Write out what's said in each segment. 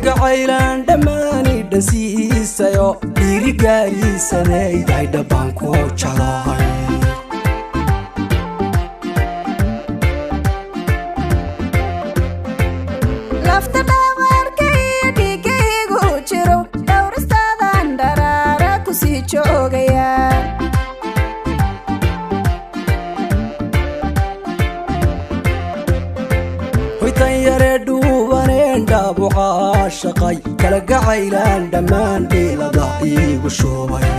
kalgacaylan dhammaani dhansiisayo dhiirigaariisaday daydha baan ku jeclahay lafta dhabarka iyo dhiigaygu jiro dhowristaadan dharaara ku sii joogaya hoytan yare dhuubaneen dhaabuca shaqay kalgacaylan dhammaan dhiilada iigu shubay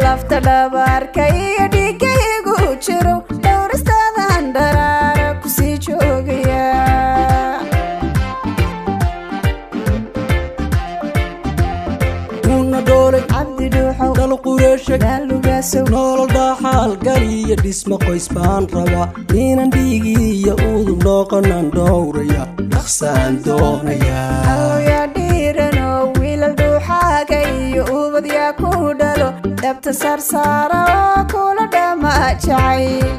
lafta dhabarka iyo dhiigaygu jiro dhowristaadan dharaara ku sii joogaya kuna dhoolay cabdi dhuuxow dal qureeshay daalugaasow nolol dhaxal galiya dhisma qoys baan rabaa inan dhiigiiyo udub noqonan dhowraya dhaqsaan doonaya alloyaa dhiiranoo wiilal dhuuxaaga iyo ubadyaa ku dhalo dhabta sarsaara oo kula dhama jacayl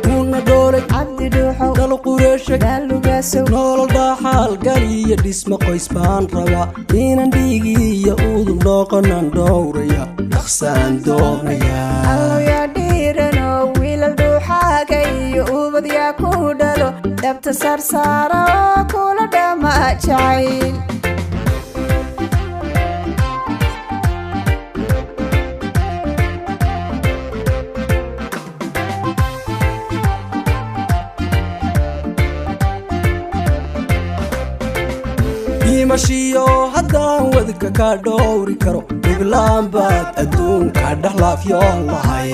kuna dhoolay cabdi dhuuxow dal qureeshay daalugaasow nolol dhaxal galiya dhisma qoys baan rabaa inan dhiigiiyo udub noqonan dhowraya dhaqsaan doonaya alloyaa dhiiranoo wiilal dhuuxaaga iyo ubadyaa ku dhalo dhabta sarsaara oo kula dhama jacayl dhimashiyo haddaan wadka ka dhowri karo dhiblaan baad adduunka dhexlaafyoon lahay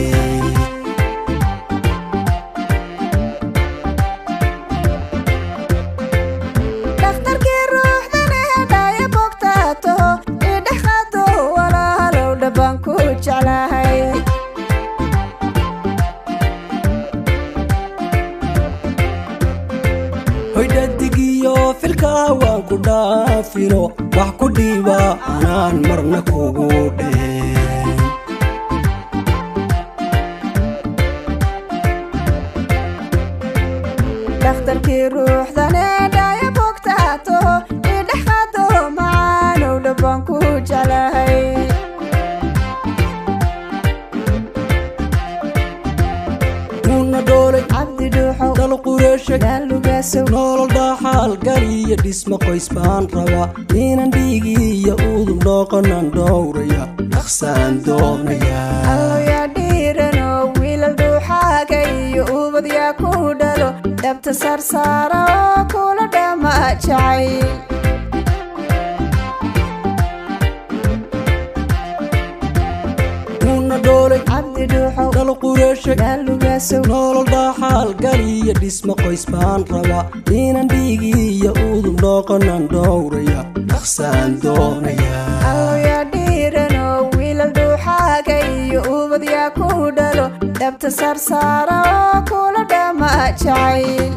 dhakhtarkii ruuxdane dhaya bogtaato idhex qaado walaalow dhabbaan ku jeclahay hoydhadigiyo filka waan ku dhaafino wax ku dhiiba anaan marna kugu dheen dhakhtarkii ruuxdane dhaya bogtaato idhex qaado macaanow dhabbaan ku jeclahay kuna dhoolay cabdi dhuuxow dal qureeshay daalugaasow nolol dhaxal galiya dhisma qoys baan rabaa inan dhiigiiyo udub noqonan dhowraya dhaqsaan doonaya alloyaa dhiiranoo wiilal dhuuxaaga iyo ubadyaa ku dhalo dhabta sarsaara oo kula dhama jacayl kuna dhoolay cabdi dhuuxow dal qureeshay daalugaasow nolol dhaxal galiya dhisma qoys baan rabaa inan dhiigiiyo udub noqonan dhowraya dhaqsaan doonaya alloyaa dhiiranoo wiilal dhuuxaaga iyo ubadyaa ku dhalo dhabta sarsaara oo kula dhama jacayl